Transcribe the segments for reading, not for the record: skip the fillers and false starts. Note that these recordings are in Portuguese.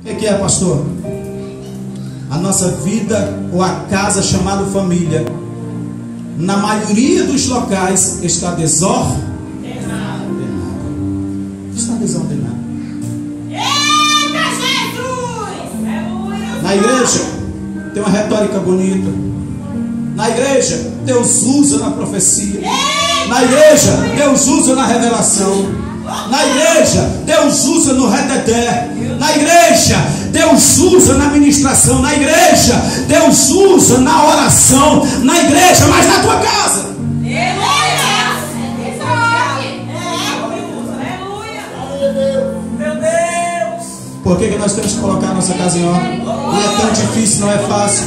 O que é, pastor? A nossa vida ou a casa chamada família, na maioria dos locais, está desordenada. Está desordenada. Eita, Jesus! Na igreja tem uma retórica bonita. Na igreja Deus usa na profecia. Na igreja Deus usa na revelação. Na igreja Deus usa no rededé. Na igreja Deus usa na ministração. Na igreja Deus usa na oração. Na igreja, mas na tua casa. Meu Deus! Por que nós temos que colocar a nossa casa em ordem? E é tão difícil, não é fácil.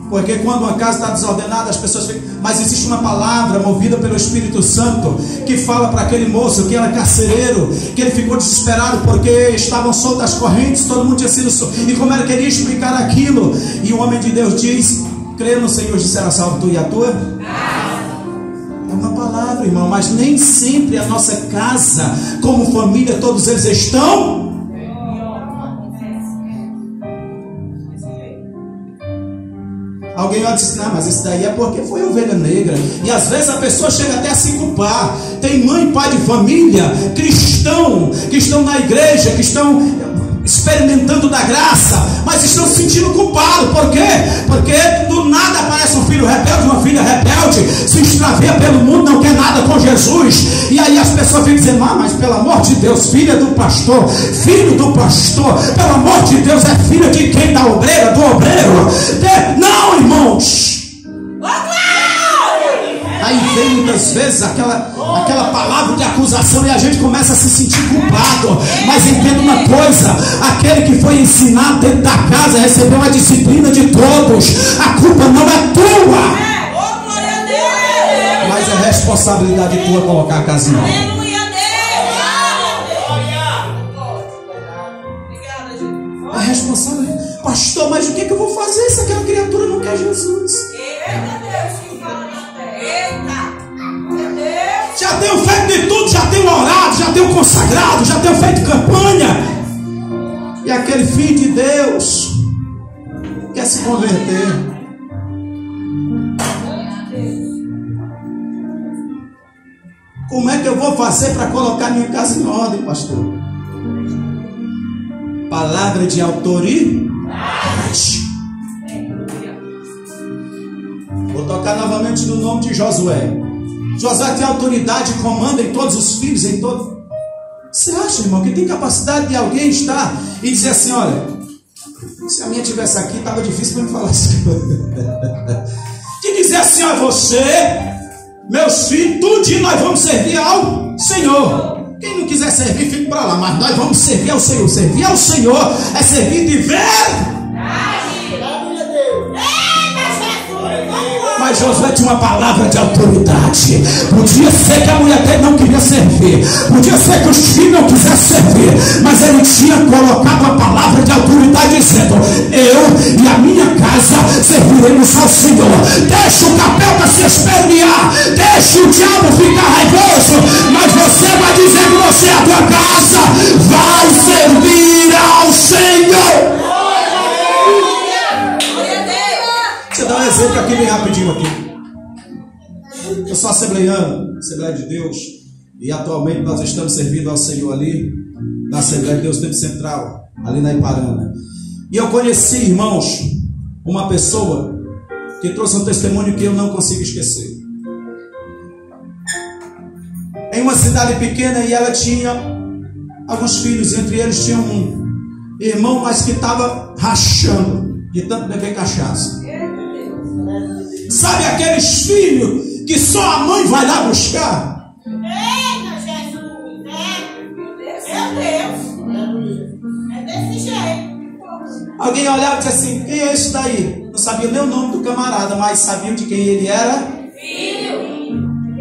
Porque quando uma casa está desordenada, as pessoas ficam... Mas existe uma palavra movida pelo Espírito Santo que fala para aquele moço que era carcereiro, que ele ficou desesperado porque estavam soltas as correntes, todo mundo tinha sido e como ele queria explicar aquilo, e o homem de Deus diz: crê no Senhor, será salvo tu e a tua. É uma palavra, irmão, mas nem sempre a nossa casa, como família, todos eles estão. Alguém vai dizer: não, mas isso daí é porque foi ovelha negra. E às vezes a pessoa chega até a se culpar. Tem mãe e pai de família cristão que estão na igreja, que estão experimentando da graça, mas estão se sentindo culpados. Por quê? Porque do nada aparece um filho rebelde, uma filha rebelde, se extravia pelo mundo, não quer nada com Jesus. E aí as pessoas ficam dizendo: ah, mas pelo amor de Deus, filha do pastor, filho do pastor, pelo amor de Deus, é filha de quem? Da obreira, do obreiro. Não, irmãos. Aí vem muitas vezes aquela palavra de acusação e a gente começa a se sentir culpado. Mas entenda uma coisa: aquele que foi ensinado dentro da casa recebeu a disciplina de todos. A culpa não é tua, mas é responsabilidade tua colocar a casa em ordem. É responsabilidade. Pastor, mas o que eu vou fazer se aquela criatura não quer Jesus? Já tenho feito de tudo, já tenho orado, já tenho consagrado, já tenho feito campanha. E aquele filho de Deus quer se converter. Como é que eu vou fazer para colocar minha casa em ordem, pastor? Palavra de autoridade. Vou tocar novamente no nome de Josué. Josué tem autoridade, comanda em todos os filhos, em todo. Você acha, irmão, que tem capacidade de alguém estar e dizer assim: olha, se a minha estivesse aqui, estava difícil para me falar assim. De dizer assim: ó, você, meus filhos, tudinho nós vamos servir ao Senhor. Quem não quiser servir, fique para lá, mas nós vamos servir ao Senhor. Servir ao Senhor é servir de verdade. Mas Josué tinha uma palavra de autoridade. Podia ser que a mulher dele não queria servir, podia ser que os filhos não quisessem servir, mas ele tinha colocado a palavra de autoridade dizendo: eu e a minha casa serviremos ao Senhor. Deixa o capeta se espernear, deixa o diabo ficar raivoso, mas você vai dizer que você e a tua casa vai servir ao Senhor. Deixa eu dar um exemplo aqui bem rapidinho aqui. Eu sou assembleiano, Assembleia de Deus, e atualmente nós estamos servindo ao Senhor ali na Assembleia de Deus Tempo Central, ali na Iparana. E eu conheci, irmãos, uma pessoa que trouxe um testemunho que eu não consigo esquecer. Em uma cidade pequena, e ela tinha alguns filhos, entre eles tinha um irmão, mas que estava rachando de tanto beber cachaça. Sabe aqueles filhos que só a mãe vai lá buscar? Eita, Jesus! Meu Deus! É desse jeito. Alguém olhava e disse assim: quem é esse daí? Não sabia nem o nome do camarada, mas sabia de quem ele era. Filho!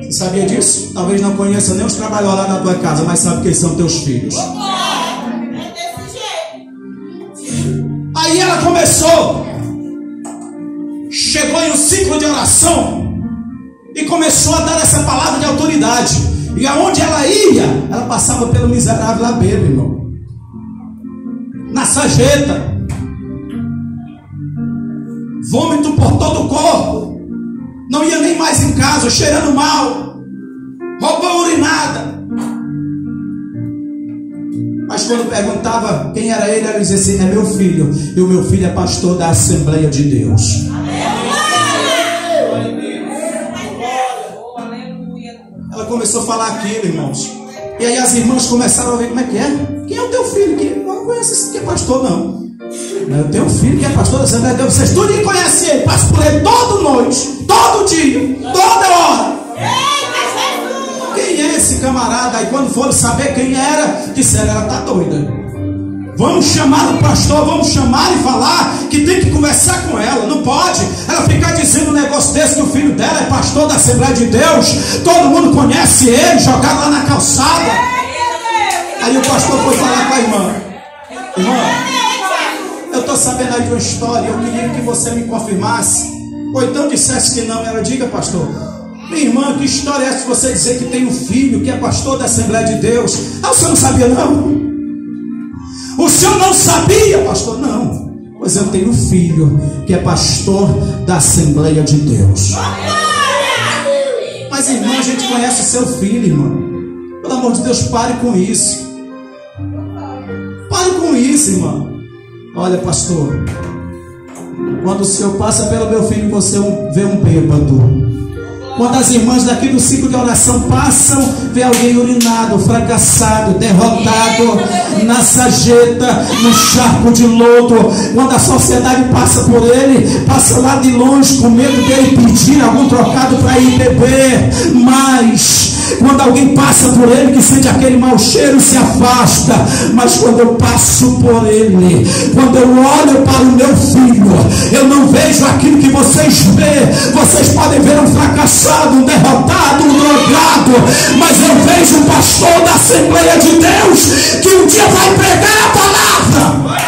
Você sabia disso? Talvez não conheça nem os trabalhadores lá na tua casa, mas sabe que eles são teus filhos. É desse jeito. Aí ela começou. Chegou em um ciclo de oração e começou a dar essa palavra de autoridade. E aonde ela ia, ela passava pelo miserável lá bêbado, irmão. sarjeta, vômito por todo o corpo, não ia nem mais em casa, cheirando mal, roubou urinada. Mas quando perguntava quem era ele, ela dizia assim: é meu filho, e o meu filho é pastor da Assembleia de Deus. Ela começou a falar aquilo, irmãos. E aí as irmãs começaram a ver como é que é. Quem é o teu filho? Que não conhece esse que é pastor, não. Eu tenho um filho que é pastor da Assembleia de Deus. Vocês tudo que conhecem ele, passo por ele toda noite, todo dia, toda hora. Quem é esse camarada? Aí quando foram saber quem era, disseram: ela está doida. Vamos chamar o pastor, vamos chamar e falar que tem que conversar com ela. Não pode ela ficar dizendo um negócio desse, que o filho dela é pastor da Assembleia de Deus, todo mundo conhece ele, jogado lá na calçada. Aí o pastor foi falar com a irmã: irmã, eu estou sabendo aí de uma história, eu queria que você me confirmasse, ou então dissesse que não. Ela: diga, pastor. Minha irmã, que história é essa de você dizer que tem um filho que é pastor da Assembleia de Deus? Ah, o senhor não sabia, não? O senhor não sabia, pastor? Não. Pois eu tenho um filho que é pastor da Assembleia de Deus. Mas, irmã, a gente conhece o seu filho, irmã. Pelo amor de Deus, pare com isso. Pare com isso, irmã. Olha, pastor, quando o senhor passa pelo meu filho, você vê um bêbado. Quando as irmãs daqui do ciclo de oração passam, vê alguém urinado, fracassado, derrotado, na sarjeta, no charco de lodo. Quando a sociedade passa por ele, passa lá de longe com medo dele pedir algum trocado para ir beber. Mas quando alguém passa por ele, que sente aquele mau cheiro, se afasta. Mas quando eu passo por ele, quando eu olho para o meu filho, eu não vejo aquilo que vocês veem. Vocês podem ver um fracassado, um derrotado, um drogado, mas eu vejo um pastor da Assembleia de Deus que um dia vai pregar a palavra.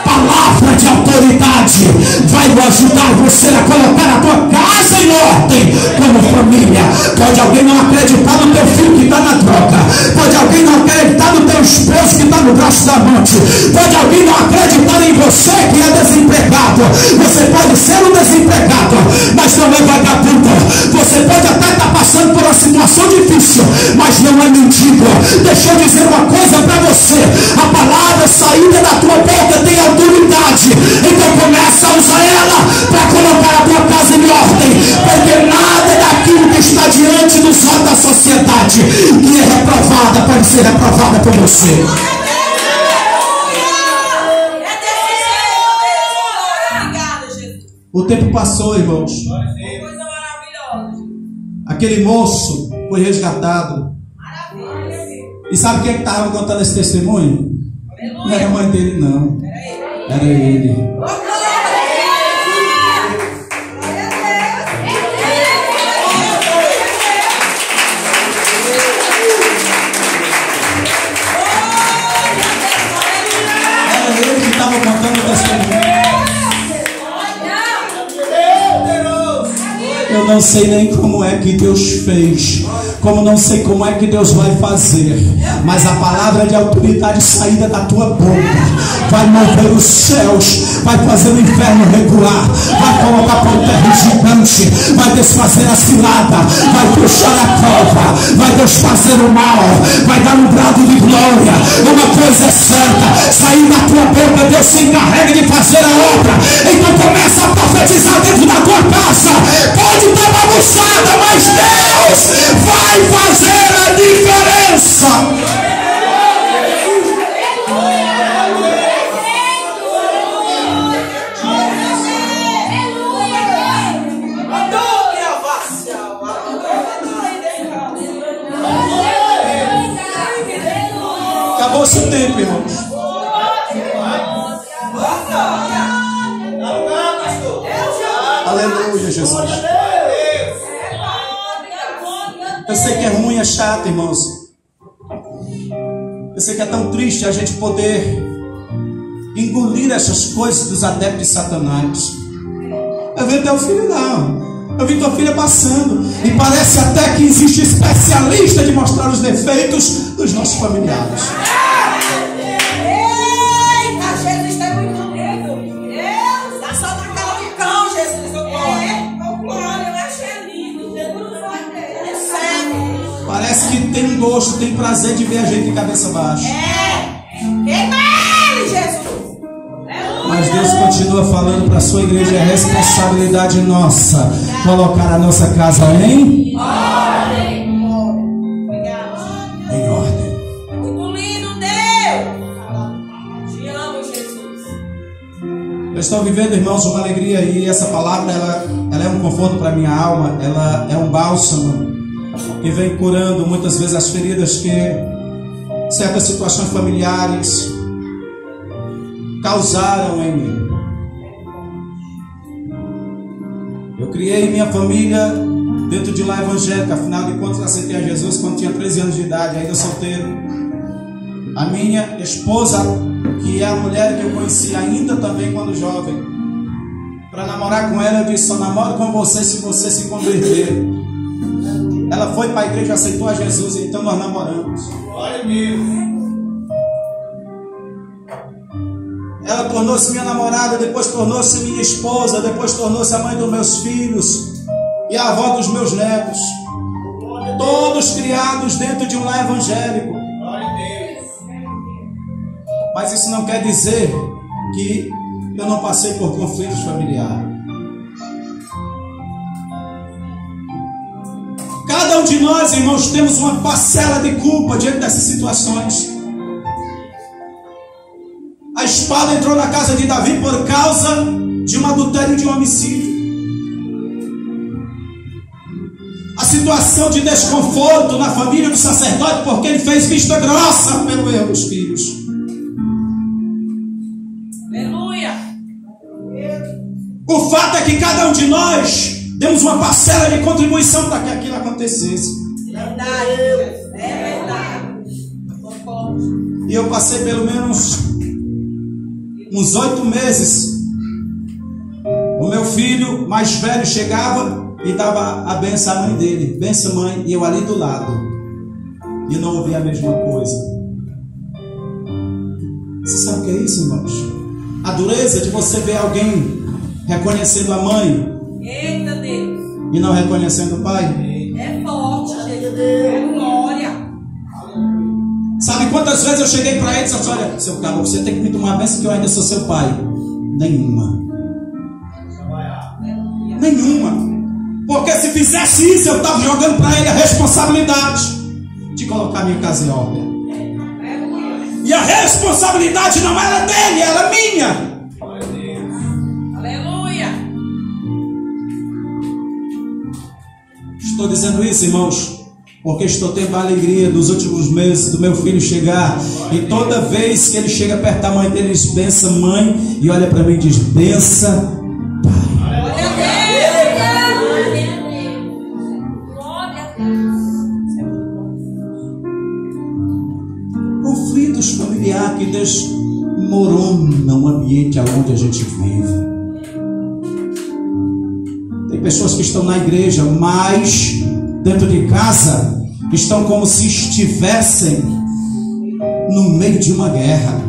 Palavra de autoridade vai ajudar você a colocar a tua casa em ordem como família. Pode alguém não acreditar no teu filho que está na droga, pode alguém não acreditar no teu esposo que está no braço da amante, pode alguém não acreditar em você que é desempregado. Você pode ser um desempregado, mas não é vagabundo. Você pode até estar passando por uma situação difícil, mas não é mendigo. Deixa eu dizer uma coisa para você: a palavra saída da tua boca tem autoridade. Então começa a usar ela para colocar a tua casa em ordem, porque nada daquilo que está diante dos olhos da sociedade que é reprovada pode ser reprovada por você. O tempo passou, irmãos. Aquele moço foi resgatado. E sabe quem estava contando esse testemunho? Não era a mãe dele, não. Era ele. Era ele que estava contando o testemunho. Eu não sei nem como é que Deus fez, como não sei como é que Deus vai fazer, mas a palavra de autoridade saída da tua boca vai mover os céus, vai fazer o inferno recuar, vai colocar por terra o gigante, vai desfazer a cilada, vai fechar a cova, vai desfazer o mal, vai dar um brado de glória. Uma coisa é certa: sair da tua boca, Deus se encarrega de fazer a obra. Então começa a profetizar dentro da tua casa. Pode estar bagunçada, mas Deus vai fazer a diferença. Acabou-se o tempo, irmãos. Aleluia, Jesus. Eu sei que é ruim, é chato, irmãos. Eu sei que é tão triste a gente poder engolir essas coisas dos adeptos de Satanás. Eu vi teu filho não. Eu vi tua filha passando. E parece até que existe especialista de mostrar os defeitos dos nossos familiares. tem um gosto, tem prazer de ver a gente de cabeça baixa. Queima ele, Jesus. Mas Deus continua falando para a sua igreja, é responsabilidade nossa colocar a nossa casa em ordem. Em ordem. Muito lindo, Deus. Te amo, Jesus. Eu estou vivendo, irmãos, uma alegria, e essa palavra ela é um conforto para a minha alma, ela é um bálsamo que vem curando muitas vezes as feridas que certas situações familiares causaram em mim. Eu criei minha família dentro de um lar evangélico. Afinal de contas, aceitei a Jesus quando tinha 13 anos de idade, ainda solteiro. A minha esposa, que é a mulher que eu conheci ainda também quando jovem, para namorar com ela, eu disse: só namoro com você se você se converter. Ela foi para a igreja, aceitou a Jesus, então nós namoramos. Glória a Deus. Ela tornou-se minha namorada, depois tornou-se minha esposa, depois tornou-se a mãe dos meus filhos e a avó dos meus netos. Todos criados dentro de um lar evangélico. Mas isso não quer dizer que eu não passei por conflitos familiares. Cada um de nós, irmãos, temos uma parcela de culpa diante dessas situações. A espada entrou na casa de Davi por causa de um adultério e de um homicídio. A situação de desconforto na família do sacerdote, porque ele fez vista grossa pelo erro dos filhos. Aleluia. O fato é que cada um de nós demos uma parcela de contribuição para que aquilo acontecesse. Verdade. É verdade. E eu passei pelo menos uns 8 meses. O meu filho mais velho chegava e dava a benção à mãe dele: benção, mãe, e eu ali do lado, e não ouvia a mesma coisa. Você sabe o que é isso, irmãos? A dureza de você ver alguém reconhecendo a mãe, eita Deus, e não reconhecendo o pai. É forte, Jesus. É glória. Sabe quantas vezes eu cheguei para ele e disse: olha, seu cabo, você tem que me tomar a benção que eu ainda sou seu pai. Nenhuma. Nenhuma. Porque se fizesse isso, eu estava jogando para ele a responsabilidade de colocar minha casa em ordem. E a responsabilidade não era dele, era minha. Aleluia. Estou dizendo isso, irmãos, porque estou tendo a alegria dos últimos meses do meu filho chegar, e toda vez que ele chega perto da mãe dele, ele diz: benção, mãe, e olha para mim e diz: benção, pai. Glória a Deus. Conflitos familiares que desmoronam o ambiente onde a gente vive. Tem pessoas que estão na igreja, mas dentro de casa estão como se estivessem no meio de uma guerra.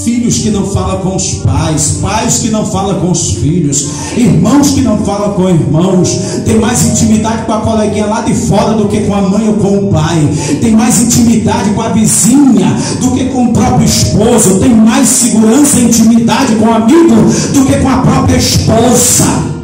Filhos que não falam com os pais, pais que não falam com os filhos, irmãos que não falam com irmãos. Tem mais intimidade com a coleguinha lá de fora do que com a mãe ou com o pai. Tem mais intimidade com a vizinha do que com o próprio esposo. Tem mais segurança e intimidade com o amigo do que com a própria esposa.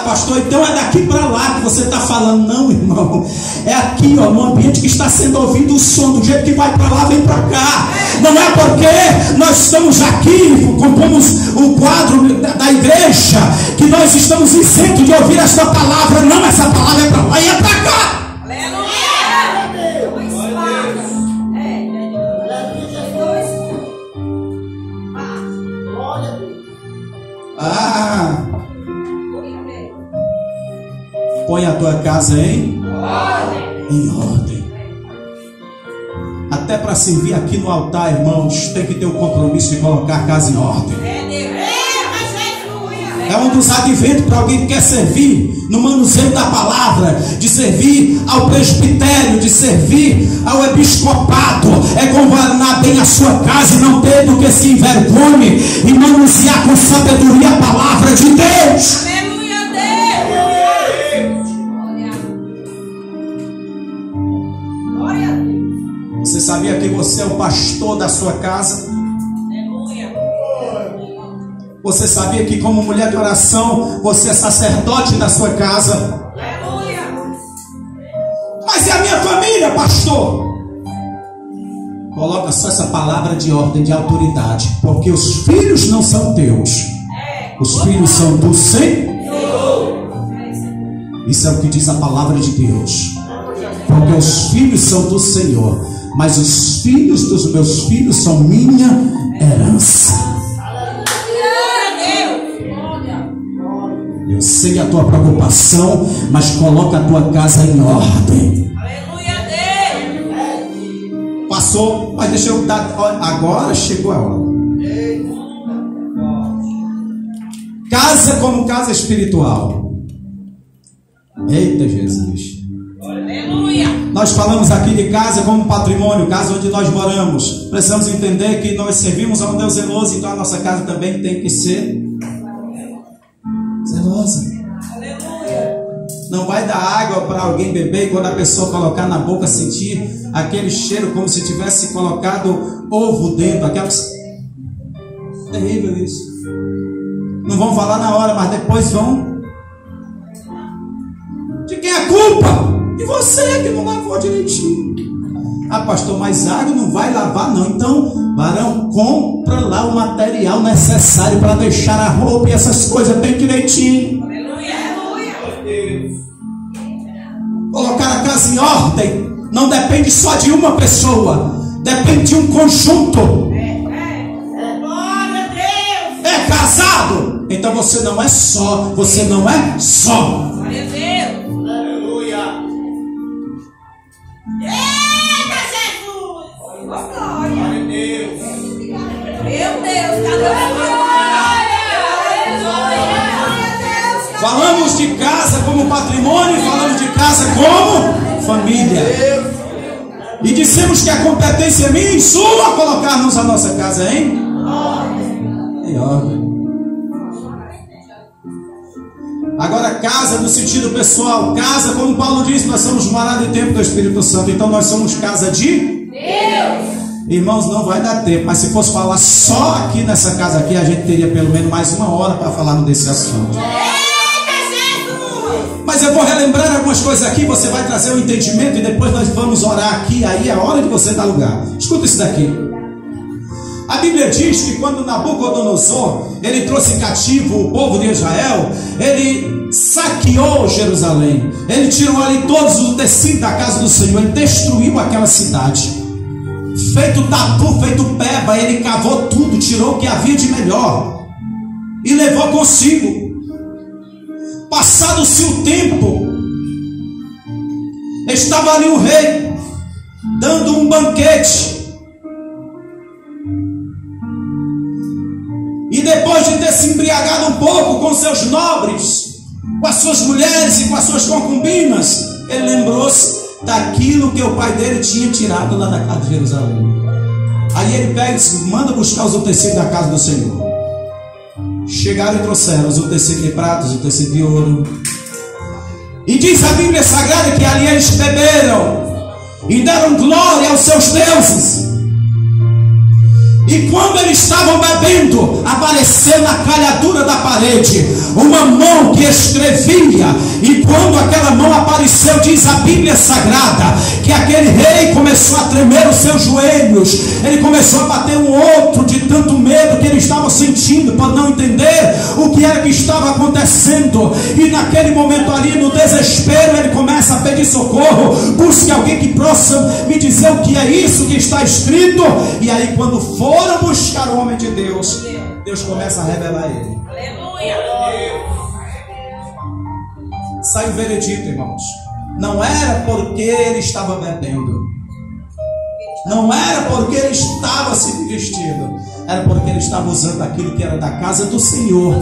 Pastor, então é daqui para lá que você está falando. Não, irmão, é aqui, ó, no ambiente que está sendo ouvido o som. Do jeito que vai para lá, vem para cá. Não é porque nós estamos aqui, compomos o quadro da igreja, que nós estamos isentos de ouvir esta palavra. Não, essa palavra é para lá e é para cá. Põe a tua casa em ordem. Até para servir aqui no altar, irmãos, tem que ter o compromisso de colocar a casa em ordem. É um dos adventos para alguém que quer servir no manuseio da palavra, de servir ao presbitério, de servir ao episcopado, é governar bem a sua casa e não ter do que se envergonhe e manusear com sabedoria a palavra de Deus. Aleluia, Deus. Glória a Deus. Você sabia que você é o pastor da sua casa? Você sabia que como mulher de oração, você é sacerdote da sua casa? Aleluia. Mas e a minha família, pastor? Coloca só essa palavra de ordem, de autoridade, porque os filhos não são teus, os filhos são do Senhor. Isso é o que diz a palavra de Deus, porque os filhos são do Senhor, mas os filhos dos meus filhos são minha herança. Eu sei a tua preocupação, mas coloca a tua casa em ordem. Aleluia, Deus. Passou, mas deixa eu dar. Agora chegou a hora. Casa como casa espiritual. Eita Jesus. Aleluia. Nós falamos aqui de casa como patrimônio, casa onde nós moramos. Precisamos entender que nós servimos a um Deus zeloso, então a nossa casa também tem que ser zelosa. Aleluia. Não vai dar água para alguém beber e quando a pessoa colocar na boca sentir aquele cheiro como se tivesse colocado ovo dentro. Terrível isso. Não vão falar na hora, mas depois vão. De quem é a culpa? De você que não lavou direitinho. Ah, pastor, mas água não vai lavar não. Então, varão, compra lá o material necessário para deixar a roupa e essas coisas bem direitinho. Aleluia. Colocar a casa em ordem não depende só de uma pessoa, depende de um conjunto. Glória a Deus. É casado? Então você não é só, você não é só. Glória a Deus. Aleluia. Eita, Jesus. Glória a Deus. Meu Deus, cadê a Falamos de casa como patrimônio e falamos de casa como família. E dissemos que a competência é minha e sua colocarmos a nossa casa em ordem. Agora, casa no sentido pessoal, casa, como Paulo diz, nós somos morada e templo do Espírito Santo, então nós somos casa de Deus. Irmãos, não vai dar tempo, mas se fosse falar só aqui nessa casa aqui, a gente teria pelo menos mais uma hora para falar desse assunto. Mas eu vou relembrar algumas coisas aqui, você vai trazer um entendimento e depois nós vamos orar aqui, aí é a hora de você dar lugar. Escuta isso daqui. A Bíblia diz que quando Nabucodonosor, ele trouxe cativo o povo de Israel, ele saqueou Jerusalém, ele tirou ali todos os tecidos da casa do Senhor, ele destruiu aquela cidade. Feito tatu, feito peba, ele cavou tudo, tirou o que havia de melhor e levou consigo. Passado-se o tempo, estava ali o rei dando um banquete. E depois de ter se embriagado um pouco com seus nobres, com as suas mulheres e com as suas concubinas, ele lembrou-se daquilo que o pai dele tinha tirado lá da casa de Jerusalém. Aí ele pega e manda buscar os utensílios da casa do Senhor. Chegaram e trouxeram os utensílios de prata, os utensílios de ouro. E diz a Bíblia Sagrada que ali eles beberam e deram glória aos seus deuses. E quando eles estavam bebendo, apareceu na calhadura da parede uma mão que escrevia. E quando aquela mão apareceu, diz a Bíblia Sagrada, que aquele rei começou a tremer os seus joelhos. Ele começou a bater um outro de tanto medo que ele estava sentindo, por não entender o que era que estava acontecendo. E naquele momento ali, no desespero, ele começa a pedir socorro. Busque alguém que possa me dizer o que é isso que está escrito. E aí quando foram buscar o homem de Deus, Deus começa a revelar ele. Aleluia. Sai o veredito, irmãos. Não era porque ele estava bebendo, não era porque ele estava se divertindo, era porque ele estava usando aquilo que era da casa do Senhor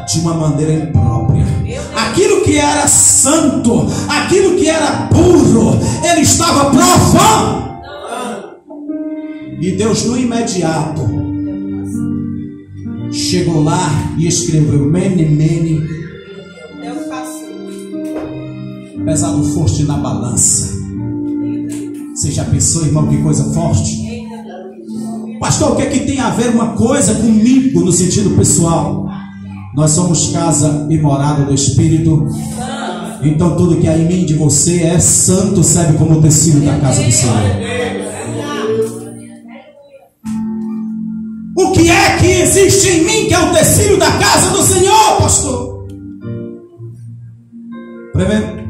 de uma maneira imprópria. Aquilo que era santo, aquilo que era puro, ele estava profanando. E Deus no imediato chegou lá e escreveu: mene, mene, pesado foste na balança. Você já pensou, irmão, que coisa forte? Pastor, o que é que tem a ver uma coisa comigo no sentido pessoal? Nós somos casa e morada do Espírito. Então tudo que há em mim e de você é santo, serve como tecido da casa do Senhor. O que é que existe em mim que é o tecido da casa do Senhor, pastor? Primeiro,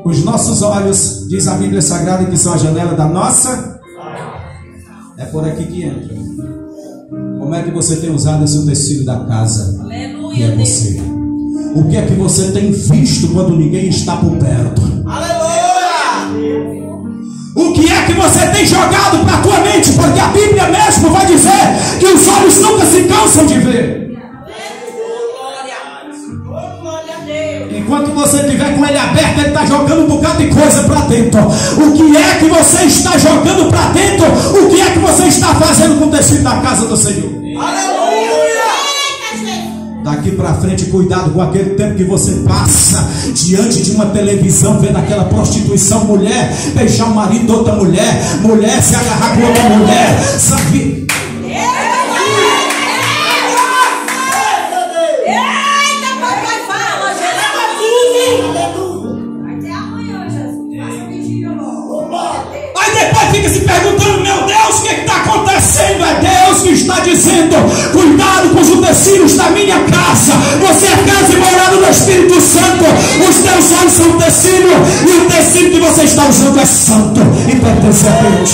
os nossos olhos, diz a Bíblia Sagrada, que são a janela da nossa. É por aqui que entra. Como é que você tem usado esse tecido da casa? Que é você. O que é que você tem visto quando ninguém está por perto? Aleluia! O que é que você tem jogado para a tua mente? Porque a Bíblia mesmo vai dizer que os olhos nunca se cansam de ver. Enquanto você estiver com ele aberto, ele está jogando um bocado de coisa para dentro. O que é que você está jogando para dentro? O que é que você está fazendo com o tecido da casa do Senhor? Aleluia! Daqui para frente, cuidado com aquele tempo que você passa diante de uma televisão, vendo aquela prostituição, mulher beijar o marido de outra mulher, mulher se agarrar com outra mulher, sabe? Fica se perguntando: meu Deus, o que está acontecendo? É Deus que está dizendo: cuidado com os utensílios da minha casa. Você é casa e morada do Espírito Santo. Os teus olhos são um tecido, e o tecido que você está usando é santo e pertence a Deus.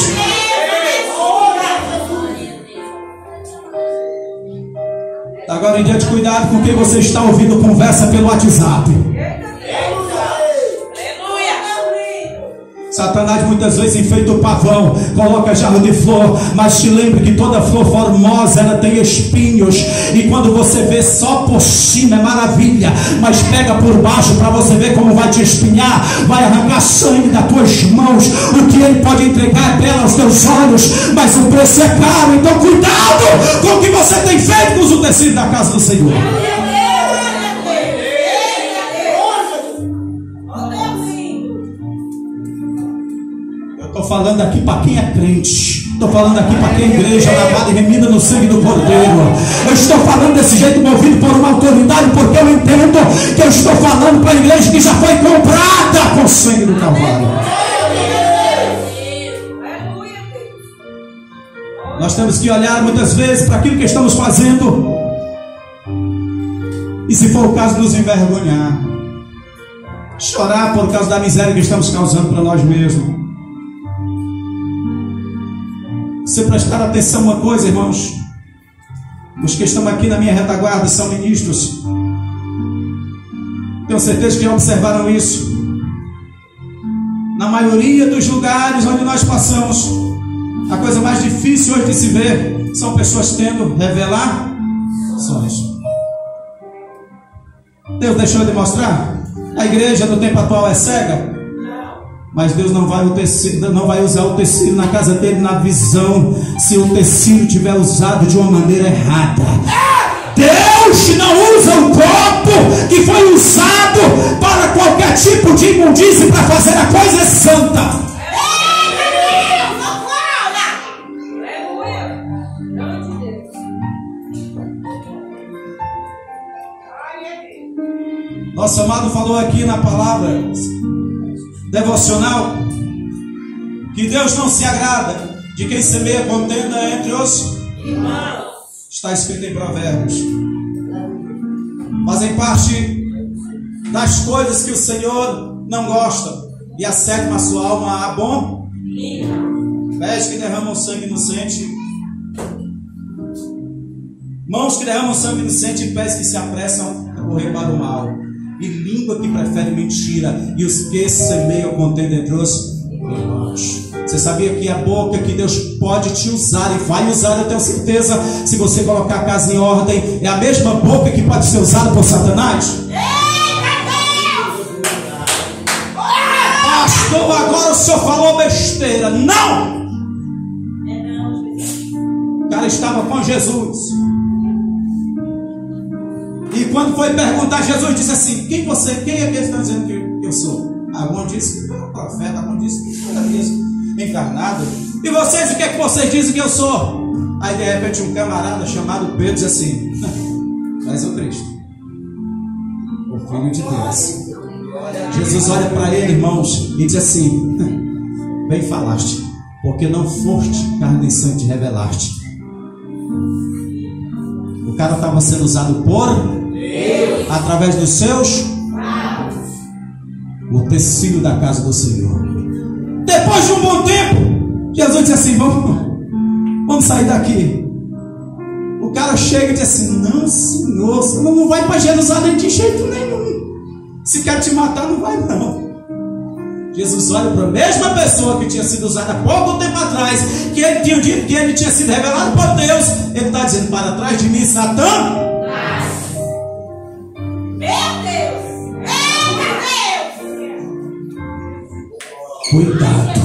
Agora em diante, cuidado com quem você está ouvindo conversa pelo WhatsApp. Satanás muitas vezes enfeita o pavão, coloca jarro de flor, mas te lembre que toda flor formosa ela tem espinhos, e quando você vê só por cima é maravilha, mas pega por baixo para você ver como vai te espinhar, vai arrancar sangue das tuas mãos. O que ele pode entregar é belo aos teus olhos, mas o preço é caro. Então cuidado com o que você tem feito com os utensílios da casa do Senhor. Estou falando aqui para quem é crente. Estou falando aqui para quem é igreja lavada e remida no sangue do Cordeiro. Eu estou falando desse jeito, movido por uma autoridade, porque eu entendo que eu estou falando para a igreja que já foi comprada com o sangue do Calvário. Nós temos que olhar muitas vezes para aquilo que estamos fazendo e, se for o caso, nos envergonhar, chorar por causa da miséria que estamos causando para nós mesmos. Se prestar atenção uma coisa, irmãos, os que estão aqui na minha retaguarda são ministros, tenho certeza que já observaram isso. Na maioria dos lugares onde nós passamos, a coisa mais difícil hoje de se ver são pessoas tendo revelações. Deus deixou de mostrar? A igreja do tempo atual é cega? Mas Deus não vai usar o tecido na casa dele na visão, se o tecido tiver usado de uma maneira errada. Deus não usa um copo que foi usado para qualquer tipo de imundície para fazer a coisa santa. Nosso amado falou aqui na palavra devocional que Deus não se agrada de quem semeia contenda entre os irmãos. Está escrito em Provérbios. Fazem parte das coisas que o Senhor não gosta, e a sétima, a sua alma abomina. Pés que derramam sangue inocente, mãos que derramam sangue inocente, e pés que se apressam a correr para o mal, e língua que prefere mentira, e os que semeiam contenda entre os irmãos. Você sabia que a boca que Deus pode te usar e vai usar, eu tenho certeza, se você colocar a casa em ordem, é a mesma boca que pode ser usada por Satanás? Pastor, agora o senhor falou besteira. Não! O cara estava com Jesus. E quando foi perguntar, Jesus disse assim: quem é que está dizendo que eu sou? Alguns dizem que é um profeta, alguns dizem que é mesmo encarnado. E vocês, o que é que vocês dizem que eu sou? Aí de repente um camarada chamado Pedro diz assim: mas o Cristo, o Filho de Deus. Jesus olha para ele, irmãos, e diz assim: bem falaste, porque não foste carne e sangue te revelaste. O cara estava sendo usado por Deus, através dos seus utensílios da casa do Senhor. Depois de um bom tempo, Jesus disse assim: vamos sair daqui. O cara chega e diz assim: não, Senhor, você não vai para Jerusalém de jeito nenhum. Se quer te matar, não vai não. Jesus olha para a mesma pessoa que tinha sido usada há pouco tempo atrás, que ele tinha dito que ele tinha sido revelado por Deus. Ele está dizendo: para trás de mim, Satã. Meu Deus! Cuidado.